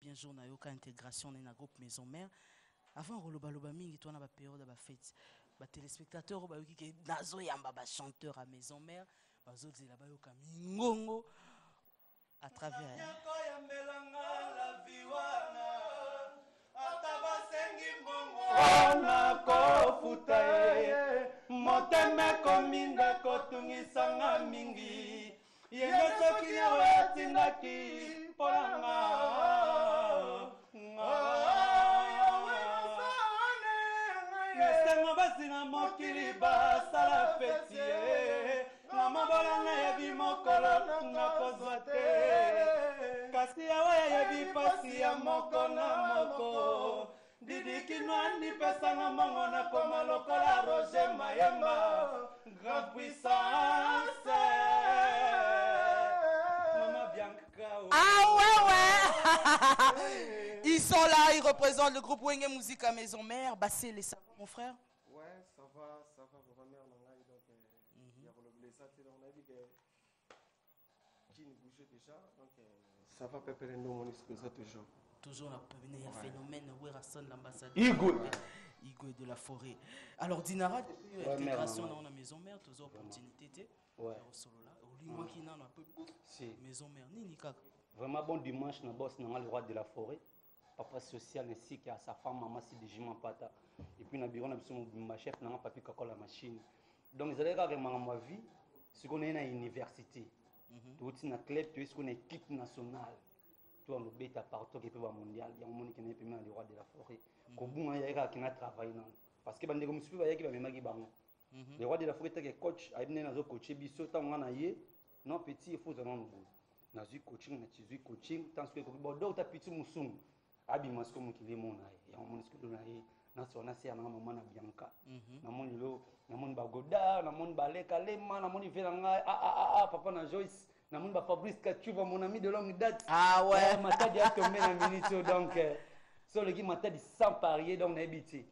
bien jour na yoka intégration na groupe Maison Mère. Avant Rolobaloba mingi toi na ba période ba fête. Ba téléspectateurs ba yoki ke nazo yamba ba chanteur à Maison Mère. Bazo zela ba yoka mingongo à travers. Ona kofuta moteme kominda kotungisanga mingi yenge soki yawe atindaki polanga mesengo basi na mokili basala feti na mabolanga yebi mokolo nakozwa te kasi yawe yebi pasi ya moko na moko Didi Nwani pesanga mongo na koma lokola Roger Mayemba Grande puissance Maman Bianca Ah ouais Ils sont là, ils représentent le groupe Wenge Musique à Maison Mère. Bassé les savants, mon frère. Ouais, ça va, vraiment mère nangai donc il y a le blessé on a dit que qui ne bougeait déjà donc ça va préparer nous mon esprit ça toujours. Toujours un phénomène où est l'ambassadeur Igwe de la forêt. Alors Dinara, depuis l'intégration dans la maison mère, toujours opportunité. Ouais. Moi qui n'en a peu maison mère ni kaka. Vraiment bon dimanche na boss na le roi de la forêt. Papa social ainsi qu'à sa femme maman si déjà pata. Et puis na bureau na biso ma chef na papi kakola machine. Donc ils allaient carrément ma vie ce qu'on est à l'université. Tout na club, tu es ce qu'on est équipe nationale. On le bête à partout qui peut va mondial il y a un monde qui n'est pas le roi de la forêt kobunga ya qui na travail non parce que bande comme suiva ya qui va memaki bango le roi de la forêt que coach a bien nazo coacher biso tant on a yé non petit il faut dans nous na zu coaching na tu coaching tant que bon donc ta petit musung abi masko mu kile mona ya mon ce que na yé na so na sia na maman na Bianca na mon lo na mon bagoda na mon baleka lema na mon velanga papa na Joyce na mon Fabrice Kachuva mon ami de longue date ah ouais mata dia tombé na minute donc so le qui mata di sans parier donc na habité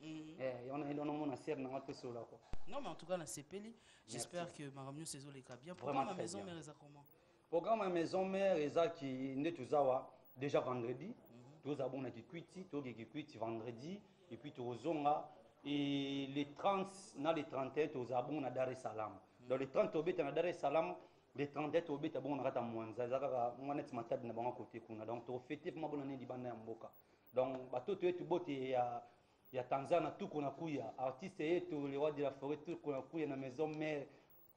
on a mon assiette na ngate so là quoi non mais en tout cas na sepeli j'espère que Maramio saison les cas bien programme ma maison mère ça comment programme ma maison mère eza qui ne tuzawa déjà vendredi tous abona ki kwiti to ki kwiti vendredi et puis tozonga et les 30 na les 31 tous abona Dar es Salaam dans les 30 obeta na Dar es Salaam les 30 au beta bon ngata mwanza zaka mwana timatadi na bango côté kuna donc to fêter pour mabona ne libanda ya mboka donc bato to etu bote ya Tanzania tout kuna kuya artiste yetu le roi de la forêt tout kuna kuya na maison mère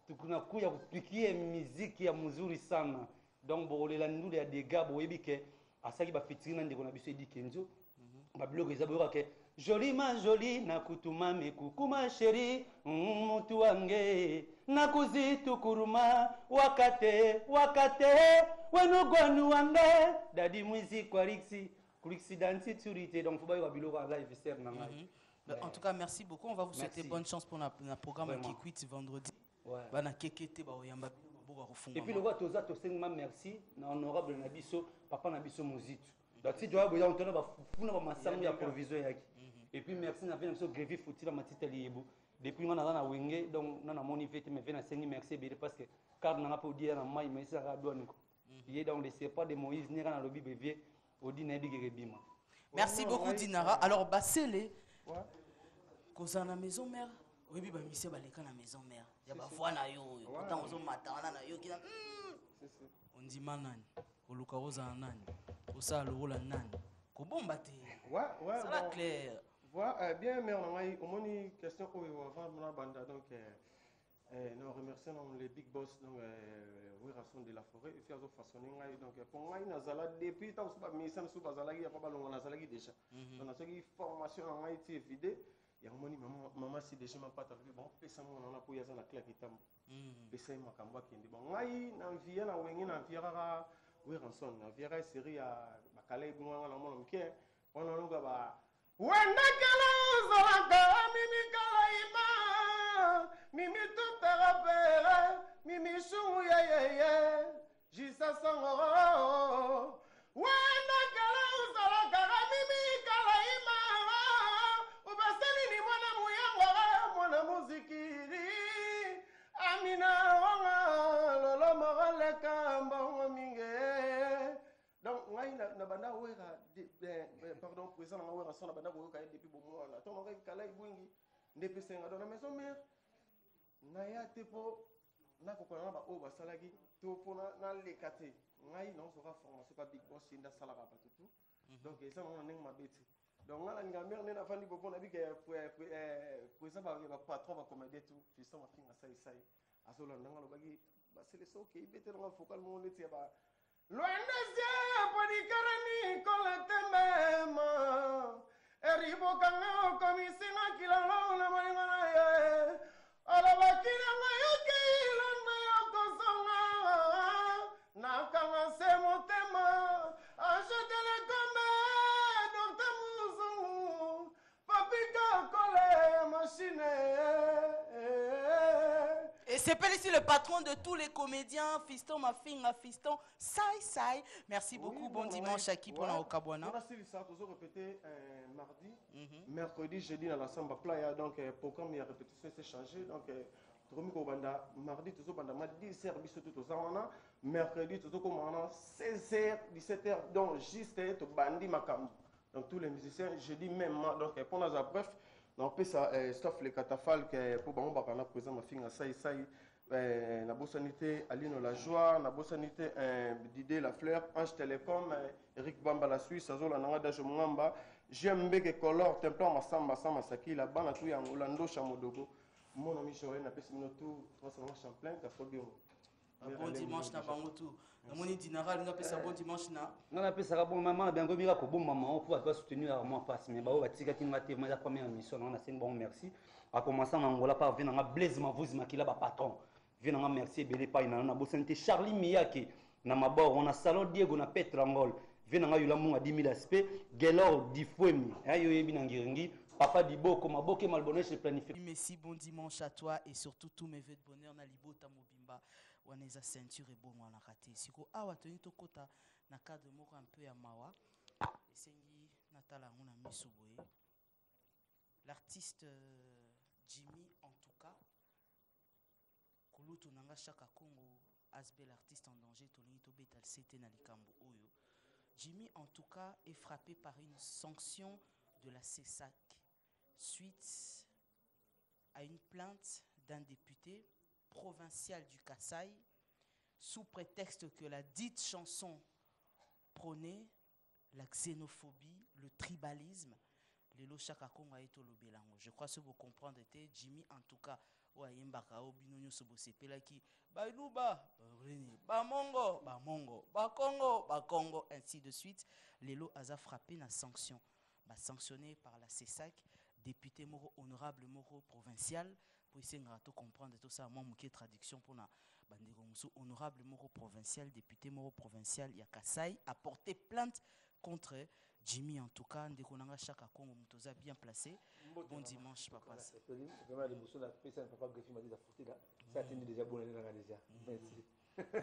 tout kuna kuya kupikia muziki ya mzuri sana donc bolela ndule ya dega boyebi ke asaki ba fitina ndeko na biso edi kenzo ba blog ezabo ke joli ma joli na kutuma mekukuma sheri mutu wange na kuzitu kuruma wakate wenugonu wange dadi mwizi kwa rixi d'antiturité donc faut pas y biloko live ser na ngai. En tout cas merci beaucoup on va vous souhaiter bonne chance pour la programme qui quitte vendredi. Bana kekete ba oyamba boka kofunga. Et puis le roi toza to senga merci na honorable na biso papa na biso mozitu. Donc si tu as besoin on ba funa ba masango ya provision yaki. Et puis merci na vient so grevi fouti matita liebo. Depuis on a na wenge donc na moni fete me vena sengi merci bele parce que car na pas dire na mai mais ça douane ko. Il est dans les pas de Moïse ni na lobi bevie odi na bigere bima. Merci beaucoup Dinara. Alors Basele koza na maison mère. Oui bi ba mise baleka na maison mère. Ya ba voix na yo. Pourtant ozo matana na yo kina. On dit manani. Oluka oza nani. Osa lola nani. Ko bomba te. Ouais. Ça va clair. Voilà, bien, mais on a une question avant mon banda donc nous remercions les big boss donc oui raison de la forêt et faire de façonner donc pour moi nazala depuis tant que mais ça ne soit pas zalagi ya pas balonga nazalagi déjà donc na soki formation en été vidé ya moni maman si déjà m'a pas arrivé bon pesa mo na po ya za na claque itam pesa makamba kindi bon ngai na via na wengi na via ka oui ranson na via ka série ya bakale bunga na mo mke on a longa ba wenda kala zalaka mimi kala ima mimi tuperapere mimi shungu ye jisa songo wenda kala zalaka mimi kala ima ubaseni ni mwana muzikiri amina wanga lolo morale kamba minge donc ngai na banda wera donc président na ngwe rason na banda ko ka depuis bon mois na to no kala ibungi depuis senga dans la maison mère na ya tepo na ko na ba o ba salagi to pona na lekate ngai non so ka formation pas big boss inda salaka pas tout donc ça on ning ma beti donc ngala ngamir ne na fandi bopo na bi ke président ba patron ba commander tout fiston ma finga sai asolo ngalo bagi ba c'est le so ke ibete na focal mo leti ba Luendesia podikarani colatembema eribo kangao komisina kilalo na malingana ye ala bakira mayoke ilanda yokosonga na kanga semo tema achetele kombe docteur Muzu papika kole machine. Et c'est pas ici le patron de tous les comédiens, Fiston Mafinga, Fiston Sai. Merci beaucoup, bon dimanche à qui pour la Okabwana. On a suivi ça, toujours répété mardi, mercredi, jeudi dans la Samba Playa. Donc, programme et répétition s'est changé. Donc, mardi, toujours pendant 10h, mercredi, toujours comme 16h, 17h. Donc, juste tout bandi makam. Donc, tous les musiciens, jeudi même. Donc, pour nous, bref. Donc, ça, sauf les catafalques pour bon bakana présent ma fille Sai na bossanité Aline la joie na bossanité Didier la fleur Ange Télécom Eric Bamba la Suisse azola nanga dajo mwamba Jembeke color templant masamba sama saki la bana tu ya Ngolando chamodogo mon ami Joël na pesi minotu transformation Champlain ka fobio. Bon dimanche na bangotu. Na moni dinara nga pesa bon dimanche na. Na pesa bon maman bien gomira ko bon maman pour pas soutenir à moi face mais ba o batika ki ngate ma la première émission na c'est bon merci. A commencer en Angola par venir nga Blaise Mavouz makila ba patron. Venir nga merci belé pa ina na bosante Charlie Miyake na mabor on a salon Diego na Petrangol. Venir nga yula munga 10000 aspect Gelor Difwemi. Ayo yebi na ngiringi Papa Diboko maboke malbonné je planifie. Merci bon dimanche à toi et surtout tous mes vœux de bonheur na libota mobimba. Waneza ceinture et bon wana raté siko awa toni to kota na cadre moko un peu ya mawa esengi natala ngona misuboye l'artiste Jimmy en tout cas kulutu nanga chaka Congo asbe l'artiste en danger tolini to betal cité na likambo oyo Jimmy en tout cas est frappé par une sanction de la CESAC suite à une plainte d'un député provincial du Kasaï, sous prétexte que la dite chanson prônait la xénophobie, le tribalisme. Lelo Chaka Congo a été le bélango. Je crois que vous comprendrez, Jimmy, en tout cas, Oyembaka, Obinonyo Sobosepela qui, Bailuba, Bamongo, Bamongo, Bakongo, Bakongo, ainsi de suite. Lelo a frappé la sanction. Sanctionné par la CESAC, député Moro, honorable Moro provincial. Pour essayer de comprendre tout ça, moi, je traduction pour la honorable Moro provincial, député Moro provincial, Yakassai, a porté plainte contre Jimmy. En tout cas, Ndekonanga Chaka Congo, Moutoza bien placé. Bon dimanche, papa.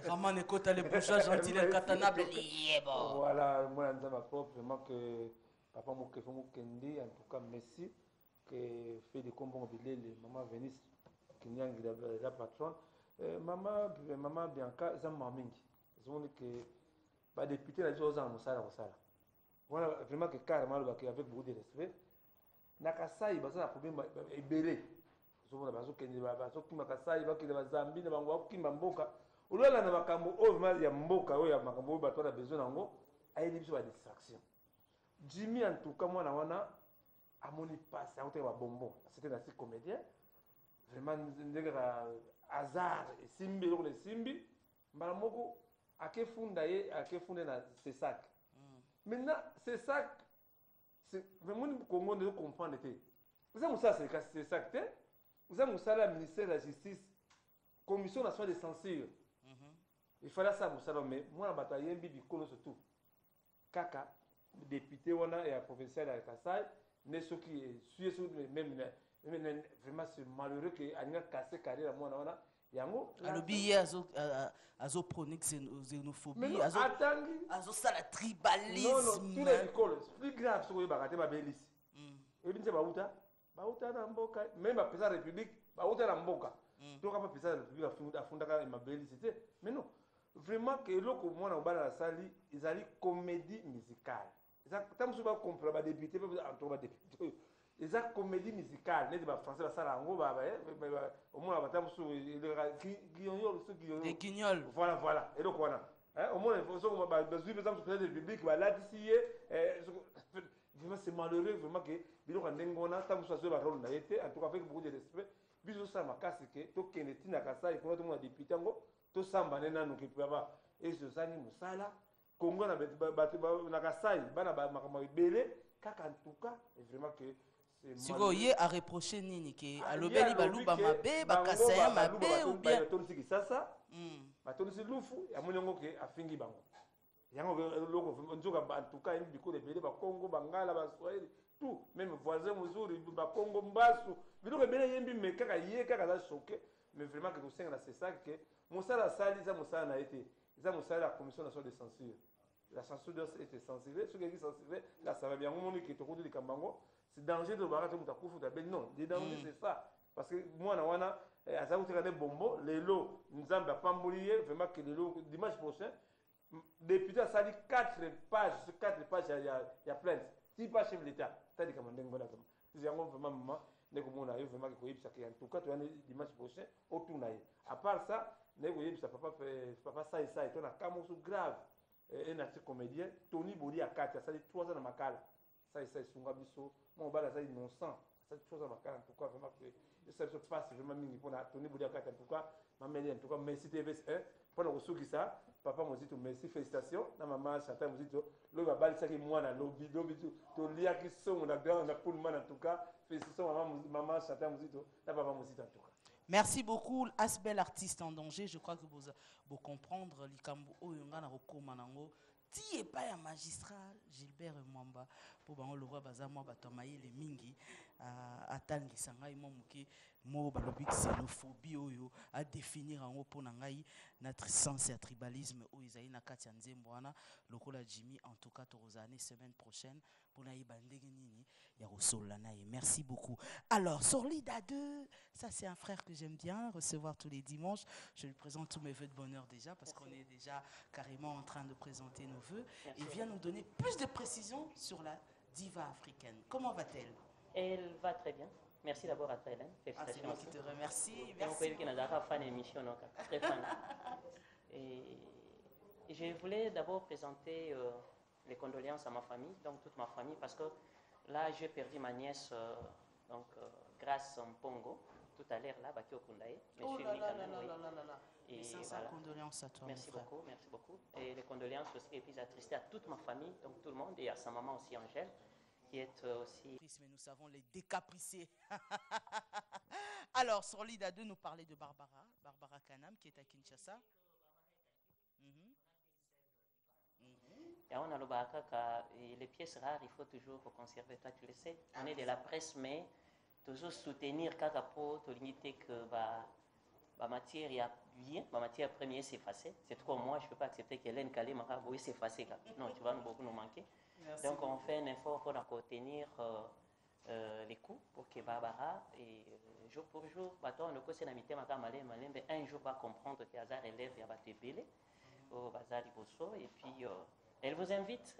Raman Ekota, le bourgeois gentil, incatanable, voilà, moi, je m'apprends vraiment que papa Moukefo-Moukendi, en tout cas, merci. Que fait des combats les maman Venice qui n'y a la patronne maman Bianca ils ont maming ils ont dit que pas député la chose en Moussala voilà vraiment que carrément avec beaucoup de respect nakasai basa na problème ebele so na bazo kende bazo ki makasai ba ki na Zambie na bango ki mboka ulala na makambo o mal ya mboka o ya makambo ba to na besoin nango ayeli biso ba distraction Jimmy en tout cas moi na wana amoni passe à côté wa bonbon c'était un comédien vraiment hasard et simbi le simbi mbala moko akefunda na CESAC maintenant CESAC c'est vraiment Congo de comprendre que vous avez ça c'est CESAC vous avez ça la ministère de la justice commission nationale de censure il fallait ça vous savez mais moi la bataille mbi bikolo surtout kaka député wana et provincial à Kassai ne ceux qui suivent même vraiment c'est malheureux que anya cassé carrière moi na yango alobi azo prôner xénophobie azo sala tribalisme non tous les écoles plus grave ce que ba ba belis et bien bauta na mboka même ba président république bauta na mboka donc pas président république afundaka ma belis c'était mais non vraiment que loko moi na bana la sali ils allaient comédie musicale Tant que vous comprenez, député, vous avez député. Les comédies musicales, les français, ça là, au moins, Des guignols. Voilà. Et donc, voilà. Au moins, il faut que vous avez le public, vraiment, c'est malheureux, vraiment, que Bilo Kandengona, tant que vous avez rôle, en tout cas, avec beaucoup de respect, Bilo Sama Kasike, to Keneti Nakasa, et pour le député, to Samba Nena, nous qui peut avoir, et ce Zani Moussala, Congo, Nakasai, Bana Makamabele, Kaka, en tout cas, et vraiment que. Si vous voyez à reprocher Nini qui a lobeli baluba mabe bakasaya mabe ou bien batonisi sasa batonisi lufu ya monongo ke afingi bango yango loko nzoka en tout cas une biko de bele ba Congo bangala ba Swahili tout même voisin muzuri ba Congo mbasu biloko bele yembi me kaka ye kaka za choqué mais vraiment que tout ça c'est ça que mosala sali za mosala na été za mosala la commission nationale de censure la censure doit être censurée ce qui est censuré là ça va bien on moni que to kodu likambango. C'est danger de voir tout à coup non les dangers c'est ça parce que moi na wana à ça vous regardez bombo les lots nous avons pas mourir vraiment que les lots dimanche prochain député a sali 4 pages sur 4 pages il y a plainte 6 pages chef de l'état t'as dit comment ndenge voilà c'est vraiment maman ne ko mona yo vraiment ko yebisa que en tout cas tu as dimanche prochain autour na à part ça ne ko yebisa papa ça et toi na kamosu grave un artiste comédien Tony Boli a 4 ça dit 3 ans na makala ça sunga biso mon bala ça innocent cette chose à makala en tout cas vraiment que ça se passe vraiment mingi pour Tony Boli a 4 en tout cas mameli en tout cas merci TVS1 pour nous souki ça papa mozito merci félicitations na maman Chantal mozito le babali ça qui moi na lobby to lia qui sont na grand na pour man en tout cas félicitations maman Chantal mozito na papa mozito en tout cas. Merci beaucoup, Asbel artiste en danger. Je crois que vous comprendre likambo oyonga na rokoma nango. Ti pas un magistrat Gilbert Mwamba pour le roi bazamwa batomaye les mingi atangi sangai momuke mo balobi xénophobie oyo à définir en pour nangai notre sens et tribalisme o izai na kati nzembo wana lokola Jimmy en tout cas torozane semaine prochaine pour na ibandege nini ya rosola na. Merci beaucoup. Alors Sorlida 2, ça c'est un frère que j'aime bien recevoir tous les dimanches. Je lui présente tous mes vœux de bonheur déjà parce qu'on est déjà carrément en train de présenter nos vœux. Il vient nous donner plus de précisions sur la diva africaine. Comment va-t-elle? Elle va très bien. Merci d'abord à toi, Hélène. C'est moi qui te remercie. Merci. Très fan. Et je voulais d'abord présenter les condoléances à ma famille, donc toute ma famille, parce que là, j'ai perdu ma nièce grâce à Mpongo. Tout à l'heure, là, Bakio Kundae. Oh là là là là là là. Et voilà. Condoléances à toi. Merci beaucoup, merci beaucoup. Et les condoléances aussi, et puis attristé à toute ma famille, donc tout le monde, et à sa maman aussi, Angèle, qui est aussi... Mais nous savons les décapricés. Alors, Sorlida 2 nous parlait de Barbara Kanam, qui est à Kinshasa. Et on a le baraka, les pièces rares, il faut toujours conserver, toi tu le sais. On est de la presse, mais toujours soutenir Kakapo, tu limiter que ma matière y a bien, ma matière première s'effacer. C'est trop moi, je ne peux pas accepter qu'Hélène Kalé m'a s'effacer. Non, tu vas beaucoup nous manquer. Merci. Donc on fait un effort pour contenir les coûts pour que Barbara, et jour pour jour, on ne connaît pas mais un jour va comprendre que Hazard élève et abattre belé au Bazar Ibosso. Et puis elle vous invite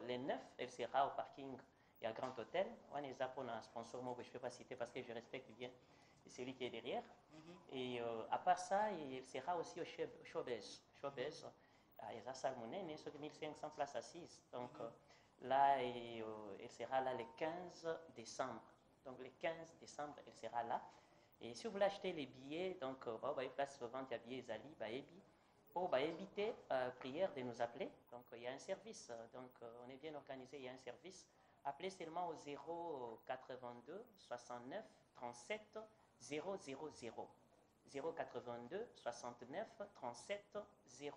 les 9, elle sera au parking. Il y a un grand hôtel. On est là pour un sponsor que je ne peux pas citer parce que je respecte bien celui qui est derrière. Et à part ça, il sera aussi au Showbiz. Il y a Salmonen, il y a 1500 places assises. Donc là, il sera là le 15 décembre. Donc le 15 décembre, il sera là. Et si vous voulez acheter les billets, donc il y a place de vente, il y a billets Zali, Baebi. Pour éviter prière de nous appeler. Donc il y a un service. Donc on est bien organisé, il y a un service. Appelez seulement au 082 69 37 000. 082 69 37 000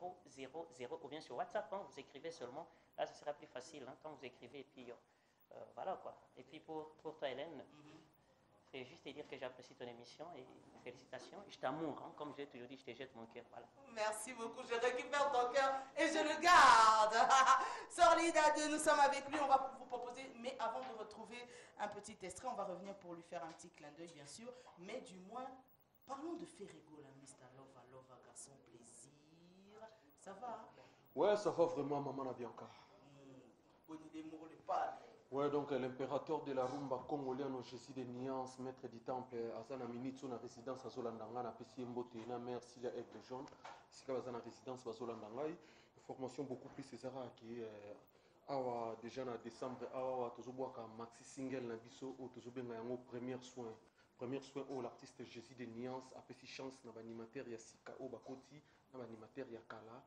ou bien sur WhatsApp, hein, vous écrivez seulement. Là, ce sera plus facile hein, quand vous écrivez. Et puis voilà quoi. Et puis pour toi, Hélène, je vais juste te dire que j'apprécie ton émission et félicitations. Je t'amour, hein, comme j'ai toujours dit, je te jette mon cœur. Voilà. Merci beaucoup, je récupère ton cœur et je le garde. Sorlida 2, nous sommes avec lui, on va vous proposer, mais avant de retrouver un petit extrait, on va revenir pour lui faire un petit clin d'œil, bien sûr, mais du moins, parlons de Ferrego, la Mr. Lova, garçon plaisir. Ça va? Ouais, ça va vraiment, maman Nabianka. Ouais, donc l'impérateur de la rumba congolienne au Jésus des Nuances, maître du temple, Azana Minitsu, na résidence à Zolandanga, na Pessi Mbote, na mère Silia Aigle Jaune, Sika Azana résidence à Zolandanga, formation beaucoup plus Césara qui est déjà en décembre, Tozoboaka maxi single na biso, Tozobenga yango premier soin. Premier soin où l'artiste Jésus des Nuances a fait chance na animateur ya Sika o Bakoti, na animateur ya Kala.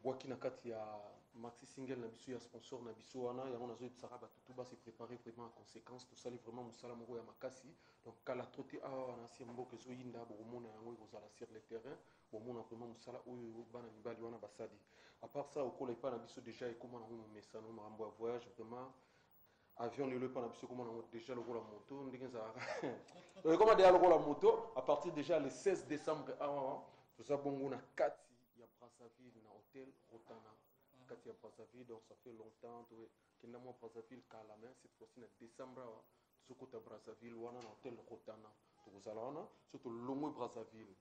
Boaki na kati ya maxi single na biso ya sponsor na biso wana yango nazo tsaka batutu ba se préparer vraiment en conséquence tout ça vraiment musala moko ya makasi donc kala troté awa na si mboka zo yinda bo mona yango kozala sur le terrain bo mona vraiment musala oyo bana mibali wana basadi à part ça okola pa na biso déjà et comment na mo mesano marambo ya voyage vraiment avion ne le pas na biso comment na déjà le la moto ndenge za comment déjà le la moto à partir déjà le 16 décembre awa tout ça bongo na kati Brazzaville, dans l'hôtel Rotana. Quand il y a Brazzaville, donc ça fait longtemps qu'il y a moi Brazzaville qu'à la main. Cette fois-ci, en décembre, ce côté Brazzaville, on a l'hôtel Rotana. Donc vous allez surtout Longo Brazzaville.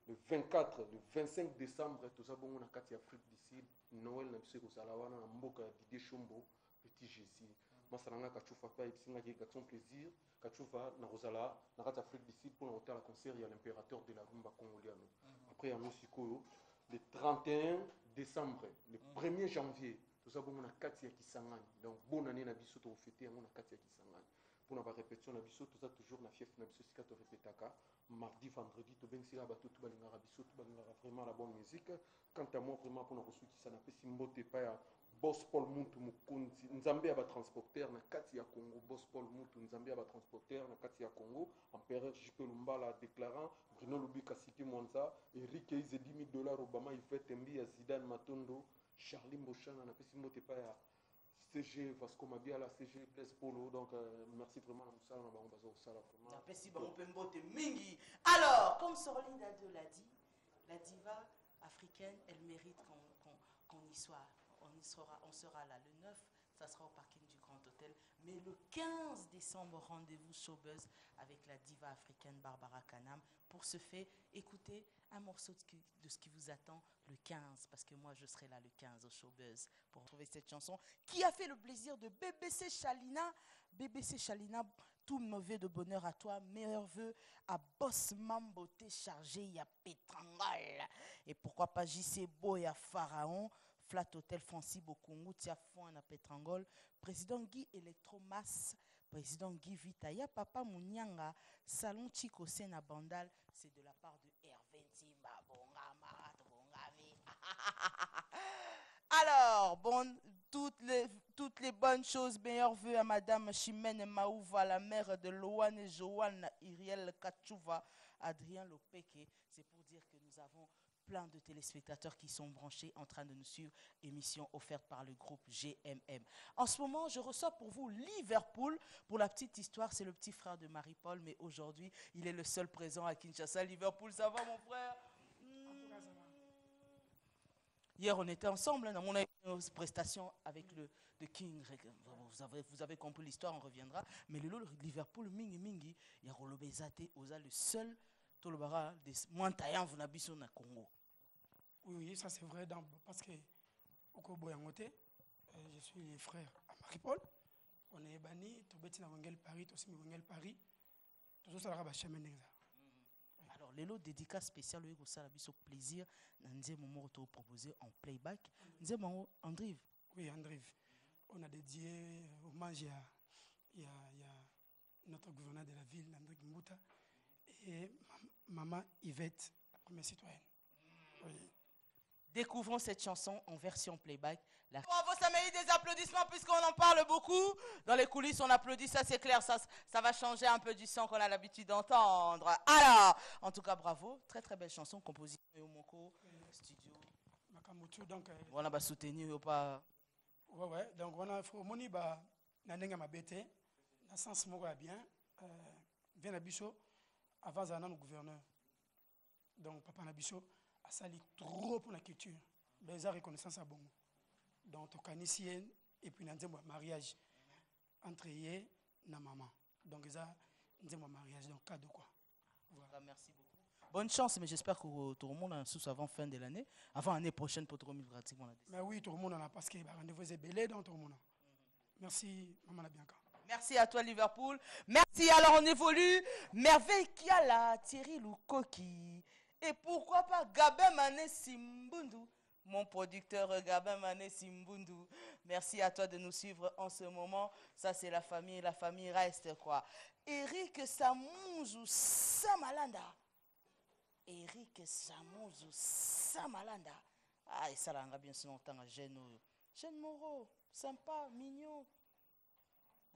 Le 24, le 25 décembre, tout ça, bon, on a quand il y a Afrique d'ici, Noël, on a vous allez on a Mboka Didier Chombo, Petit Jésus. Moi, ça n'a pas pas et puis c'est un plaisir. Quand tu vas dans Rosala, dans l'Afrique d'ici, pour l'hôtel à concert, il y a l'impérateur de la rumba congolienne. Après, il y a Moussiko. Le 31 décembre, le 1er janvier, tout ça, on a Katia Kisangani. Donc, bonne année, na biso, to fêter, on a Katia Kisangani. Pour la répétition, na biso, tout ça, toujours, na fief, na biso, sika, to répétaka. Mardi, vendredi, to ben sila, bato, tout balingara biso, tout balingara vraiment la bonne musique. Quant à moi, vraiment, pour nous reçu, qui s'en appelle Simbote, pas Boss Paul Muntu Mukunzi, Nzambe aba transporteur, na Katia Congo, Boss Paul Muntu, Nzambe aba transporteur, na Katia Congo, Empereur JP Lumbala déclarant, Bruno Lubika City Monza, Eric Eize $10 000, Obama Yves Tembi, Zidane Matondo, Charlie Mbochana, na Pessi Mote Paya, CG Vasco Mabiala, CG Blaise Polo, donc merci vraiment à Moussa, on a besoin de ça vraiment. Na Pessi Mbote Mingi. Alors, comme Sorline Dado l'a dit, la diva africaine, elle mérite qu'on y soit. On sera là le 9, ça sera au parking du Grand Hôtel. Mais le 15 décembre, rendez-vous Showbuzz avec la diva africaine Barbara Kanam. Pour ce fait, écoutez un morceau de ce qui vous attend le 15, parce que moi je serai là le 15 au Showbuzz pour trouver cette chanson qui a fait le plaisir de BBC Chalina. BBC Chalina, tout mauvais de bonheur à toi, meilleurs vœux à Boss Mambo, t'es chargé, il y a Pétrangal. Et pourquoi pas JC Beau et à Pharaon. Flat Hotel Fancy Bokungu, Tia Fouan à Petrangol, président Guy Electromas, président Guy Vitaya, Papa Mounianga, Salon Chico Sena Bandal, c'est de la part de R20 Alors, bon, toutes les bonnes choses, meilleurs vœux à Madame Chimène Maouva, la mère de Loane Joanne, Iriel Kachouva, Adrien Lopeke. C'est pour dire que nous avons plein de téléspectateurs qui sont branchés en train de nous suivre, émission offerte par le groupe GMM. En ce moment, je reçois pour vous Liverpool. Pour la petite histoire, c'est le petit frère de Marie-Paul, mais aujourd'hui, il est le seul présent à Kinshasa. Liverpool, ça va mon frère? Hier, on était ensemble dans mon prestation avec le King. Vous avez compris l'histoire, on reviendra. Mais le Liverpool, Mingi, il y a le seul Tolobara des Montayans, vous n'habitez pas au Congo. Oui, ça c'est vrai, parce que au Koboyangote, je suis les frères à Marie-Paul. On est banni, tout le monde est Paris, tout le monde est Paris. Tout ça, c'est la alors, les lots dédicaces spéciales, oui, ça a plaisir. Nous avons proposé en playback. Nous avons Andrive. Oui, Andrive. On a dédié hommage à notre gouverneur de la ville, André Mouta, et maman Yvette, la première citoyenne. Oui. Découvrons cette chanson en version playback. Bravo, ça mérite des applaudissements puisqu'on en parle beaucoup. Dans les coulisses, on applaudit, ça c'est clair, ça va changer un peu du son qu'on a l'habitude d'entendre. Alors, en tout cas, bravo. Très très belle chanson, composition et Omoko, studio. Donc, on a soutenu ou pas. Ouais, donc on a fait moni ba nanenga mabete, na sens moko bien. Vient à Bichot avant d'aller au gouverneur. Donc papa Nabiso a sali trop pour la culture. Les arts reconnaissance à bon. Donc tokanisien et puis nanzembo mariage entre yé na maman. Donc ça nzembo mariage donc cadeau quoi. Voilà. Merci beaucoup. Bonne chance, mais j'espère que tout le monde a sous avant fin de l'année, avant l'année prochaine pour tout le monde. Mais oui, tout le monde en a parce que rendez-vous est belé dans tout le monde. Merci, Maman Bianca. Merci à toi, Liverpool. Merci. Alors, on évolue. Merveille Kiala, Thierry Lukoki. Et pourquoi pas Gabin Mané Simbundu, mon producteur Gabin Mané Simbundu. Merci à toi de nous suivre en ce moment. Ça, c'est la famille reste quoi. Eric Samouzu Samalanda. Eric Samouzu Samalanda. Ah, et ça l'a bien sûr longtemps. Jeune Moro, sympa, mignon.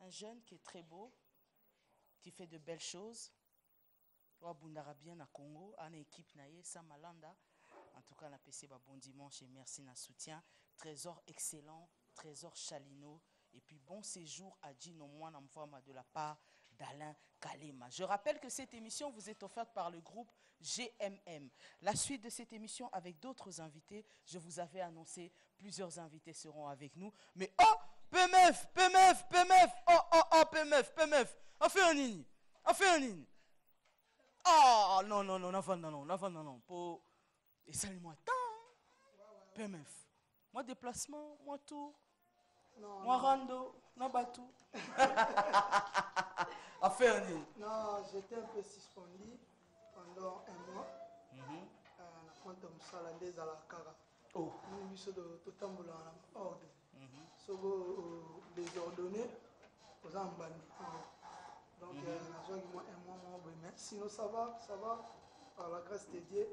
Un jeune qui est très beau, qui fait de belles choses. Bien à Congo, en équipe naïe, Samalanda. En tout cas, on a passé un bon dimanche et merci na soutien. Trésor excellent, trésor Chalino. Et puis bon séjour à Gino Moine de la part d'Alain Kalema. Je rappelle que cette émission vous est offerte par le groupe GMM. La suite de cette émission avec d'autres invités, je vous avais annoncé, plusieurs invités seront avec nous. Mais oh, PMF, oh, PMF, on fait un nini. Ah, non, pour... Et salut-moi, PMF. Moi, déplacement, moi, tour. Moi, rando, moi, bateau. A fait un nini. Non, j'étais un peu suspendu pendant un mois. On a fait à la cara. Oh. On a mis de tout en ordre. Sogo désordonné, aux ambani. Donc, moi un mois, mais sinon ça va, par la grâce de Dieu.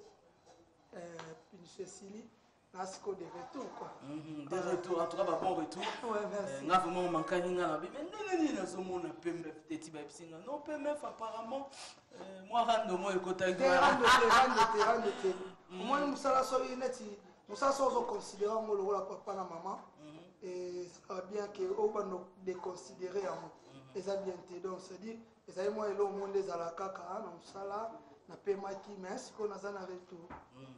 Puis Cécilie, Nasco de retour quoi. Des retours, en tout cas, bon retour. Ouais, merci. On a vraiment manqué mais non, PMF apparemment, moi rando moi écoute terrain. Moi nous ça soit net, nous ça soit considéré mon le rôle papa na maman et ça va bien que on va nous déconsidérer en et ça bien te donc c'est dire et ça moi le monde des alakaka non ça là na paiement qui mais ce qu'on a ça avec tout.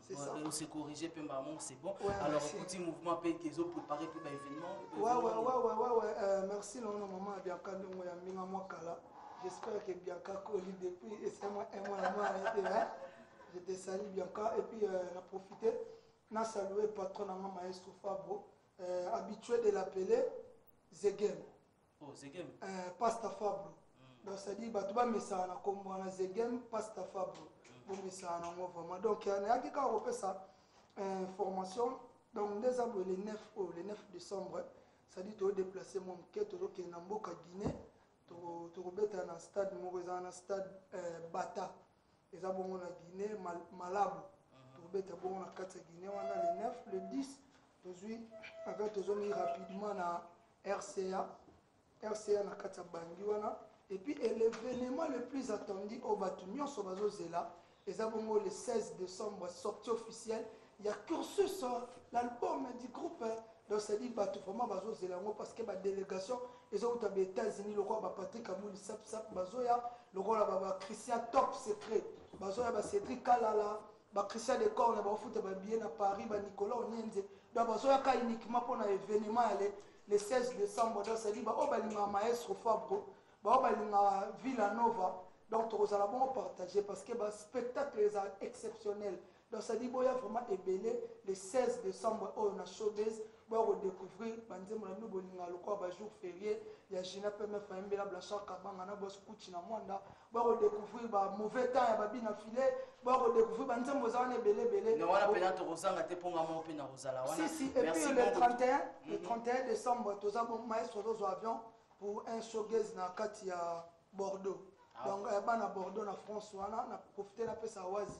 C'est ça. On s'est corrigé Pembamon, c'est bon. Ouais, alors merci. petit mouvement pays qu'ils ont préparé pour l'événement. Ouais. Merci non maman Bianca ndongo ya minga moi kala. J'espère que Bianca colle depuis et c'est moi un mois arrêté hein. Je te salue Bianca et puis on a profité na saluer patron na maestro Fabro habitué de l'appeler Zegem. Oh Zegem. Pasta Fabro. Donc ça dit bah tu vas mettre ça na kombo na Zegem Pasta Fabro. Bon mais ça na moi vraiment donc il y a qui a repéré ça formation donc des abos le 9 décembre ça dit tu déplacer mon quête to na mboka Guinée to rebeta na stade moza na stade Bata les abos na Guinée Malabo to rebeta bon na carte Guinée on a le 9 le 10 aujourd'hui avec tous on rapidement na RCA na carte Bangui wana et puis l'événement le plus attendu au Batumio so bazo zela les abos le 16 décembre sortie officielle. Il y a cursus l'album du groupe donc ça dit bah tout vraiment bazo zelango parce que la délégation ils ont aux États-Unis le roi Patrick Amouli sap bazoya le roi là Christian top secret bazoya ba Cédric Kalala ba Christian de Corne ba foot ba bien à Paris ba Nicolas Onyenze donc bazoya ka uniquement pour un événement le 16 décembre donc ça dit bah balinga maestro Fabro bah balinga Villanova donc tu vas bon partager parce que le spectacle est exceptionnel. Donc ça dit boya vraiment ébélé le 16 décembre on a showbiz on va redécouvrir banzemo na bolinga lokwa ba jour férié ya Gina PMF Mbela Blachar Kabanga na boss Kuchi na Mwanda on va redécouvrir ba mauvais temps ya babina filé on va redécouvrir banzemo za na ébélé non wana pena to rosanga te ponga mo pena rosala wana si et puis le 31 décembre tous a bon maestro dos avion pour un showbiz na kati ya Bordeaux. Donc bana Bordeaux na France wana na profiter na pesa wazi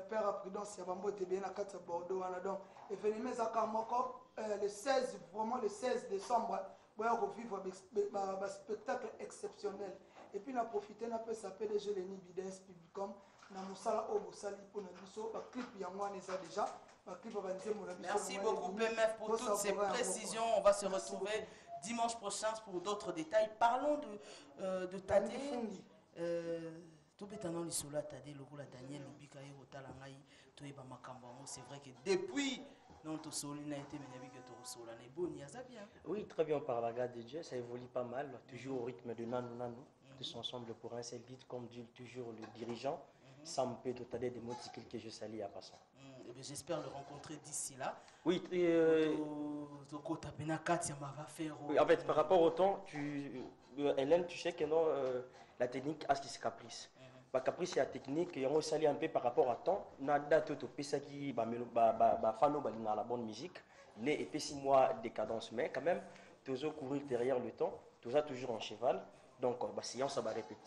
père à prudence ya bambo te bien na kati Bordeaux wana donc événement za kamoko le 16 vraiment le 16 décembre boya revivre un spectacle exceptionnel et puis na profiter na pesa PDG Leni Bidens Publicom na musala o bosali pour na biso ba clip yango wana eza déjà ba clip ba nzembo na biso. Merci beaucoup PMF pour toutes ces précisions. On va se retrouver dimanche prochain pour d'autres détails. Parlons de Tadé. Tobetano lisolo Tadé lokola Daniel Lubika et Otala ngai toyeba makambo ngo c'est vrai que depuis non to solina été menabi que to sola ne boni ya bien. Oui, très bien par la grâce de Dieu, ça évolue pas mal, toujours au rythme de Nanou Nanou, tous ensemble pour un seul guide comme dit toujours le dirigeant. Sam Pedro Tadé de Motikil que je salue à passant. J'espère le rencontrer d'ici là. Oui, to kota pena kati ya mava faire. Oui, en fait, par rapport au temps, Hélène, tu sais que non, la technique a ses caprices. Bah, caprice, c'est la technique, et on s'allie un peu par rapport à temps. Na date tout pesa qui fano balina la bonne musique. Les et 6 mois de cadence, mais quand même, toujours courir derrière le temps, toujours en cheval. Donc, bah, séance,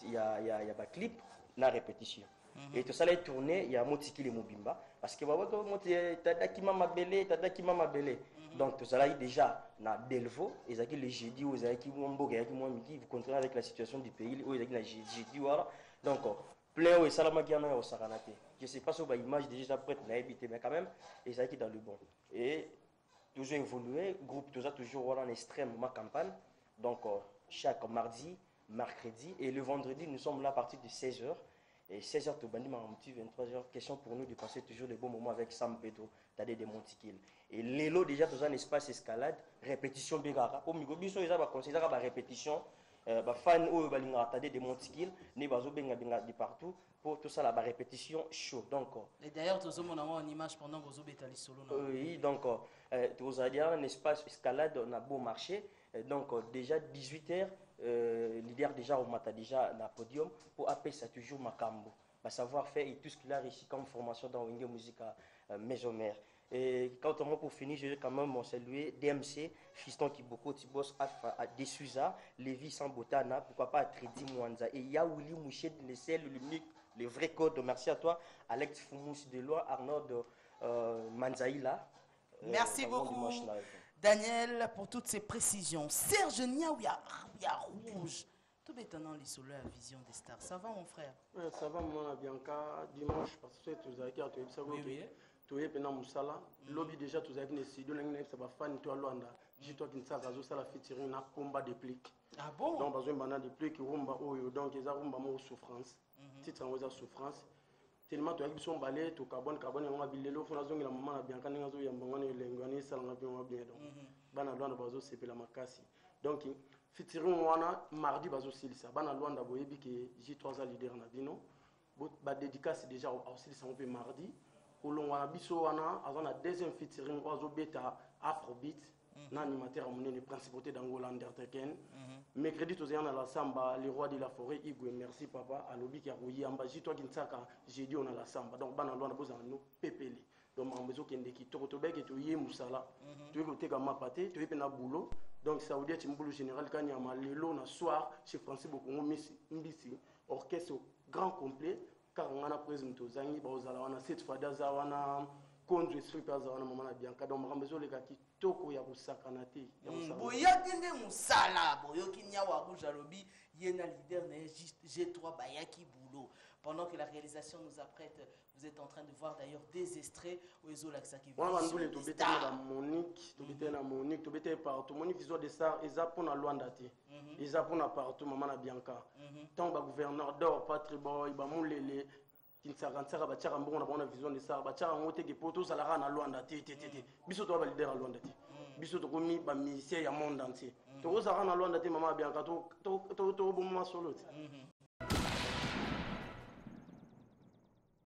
il y a clip, la répétition. Et tout ça là est tourné, il y a Motiki le Mobimba. Parce que Tadakima Mabele, Tadakima Mabele. Donc tout ça là est déjà na Delvo, et ça qui le jeudi, ou ça qui Mwambo, et qui Mwamiki, vous comprenez avec la situation du pays, ou ça qui la jeudi, voilà. Donc, plein et Salamagiana au Saranate. Je ne sais pas si vous avez l'image déjà prête, mais quand même, et ça qui est dans le bon. Et toujours évolué, groupe toujours en extrêmement campagne. Donc, chaque mardi, mercredi, et le vendredi, nous sommes là à partir de 16h. Et 16h, tout bandi, 23h. Question pour nous de passer toujours les bons moments avec Sam Pedro, Tadé de Montikil. Et l'élo, déjà, dans un espace escalade, répétition bégara. Pour Migobiso, ils ont considéré la répétition. Fan ou balinga Tadé de Montikil, ne bazo benga de partout. Pour tout ça, la répétition chaud. Donc, et d'ailleurs, tu as une image pendant que vous avez les solo. Oui, donc, tu as dit un espace escalade, on a beau marché. Donc, déjà 18h. Leader déjà au matin déjà na podium pour appeler ça toujours Makambo savoir-faire et tout ce qu'il a réussi comme formation dans Wenge Musique Maison Mère. Et quand on pour finir, je vais quand même saluer DMC, Fiston Kiboko, Tibos, Desuza, Lévi Sambotana, pourquoi pas Tredi Mwanza et Yaouli Mouchet, l'unique, le vrai code. Merci à toi, Alex Foumous de Loire, Arnaud Manzaïla. Merci beaucoup. Daniel, pour toutes ces précisions. Serge Niaouya, rouge. Tout maintenant les solos à Vision des Stars. Ça va, mon frère? Oui, ça va, mon Bianca. Dimanche, parce que tu as dit, tu es pendant Moussala. Lobby déjà, tu as dit, si tu as un fan, tu as Luanda. Dis-toi qu'il y a un featuring, un combat de pliques. Ah bon? Donc, besoin de pliques, donc, ils ont souffrance. Titre en souffrance. Tellement tu as vu son balai, tu carbone, on a bilé l'eau, on a zongé la maman, bien quand on a eu un bon l'engagé, ça l'a bien bien donc. Bana loin de bazo, c'est la makasi. Donc, featuring wana mardi bazo silisa. Bana loin d'abord, et que J3 a leader na bino. Ba dédicace déjà au silisa on peut mardi. Au long wana biso wana, avant la deuxième featuring oiseau bêta Afrobeat. L'animateur a mené les principautés d'Angola Undertaken. Mercredi, tu as la samba, le roi de la forêt, Igwe, merci papa, à l'obi qui a rouillé en bas, toi qui ne sais pas, j'ai dit on a la samba. Donc, ban aloi, on a nous pépélé. Donc, on a besoin qu'il y ait qui tobek et tu y es moussala. Tu es côté comme ma pâté, tu es un boulot. Donc, ça veut dire que tu es un boulot général quand il y a mal le soir, chez Francis beaucoup, Mbisi, orchestre grand complet, car on a présenté aux amis, on a cette fois d'azawana. Contre stripper za wana mama na Bianca donc makambezo le kaki toko ya kusakana te boya kinde musala boyo kinya wa rouge alobi yena leader na G3 bayaki boulot pendant que la réalisation nous apprête. Vous êtes en train de voir d'ailleurs des extraits où ils ont l'accès qui vient to bete na Monique to bete na Monique to bete partout Monique vision de ça eza pona Luanda te eza pona partout mama na Bianca tant ba gouverneur d'or Patri Boy ba mulele Kinsaka bachaka mbongo na bona vision de ça bachaka ngote ke poto salara na Luanda te biso to ba leader à Luanda te biso to komi ba musicien ya monde entier to ko sara na Luanda te mama Bianca to bon solo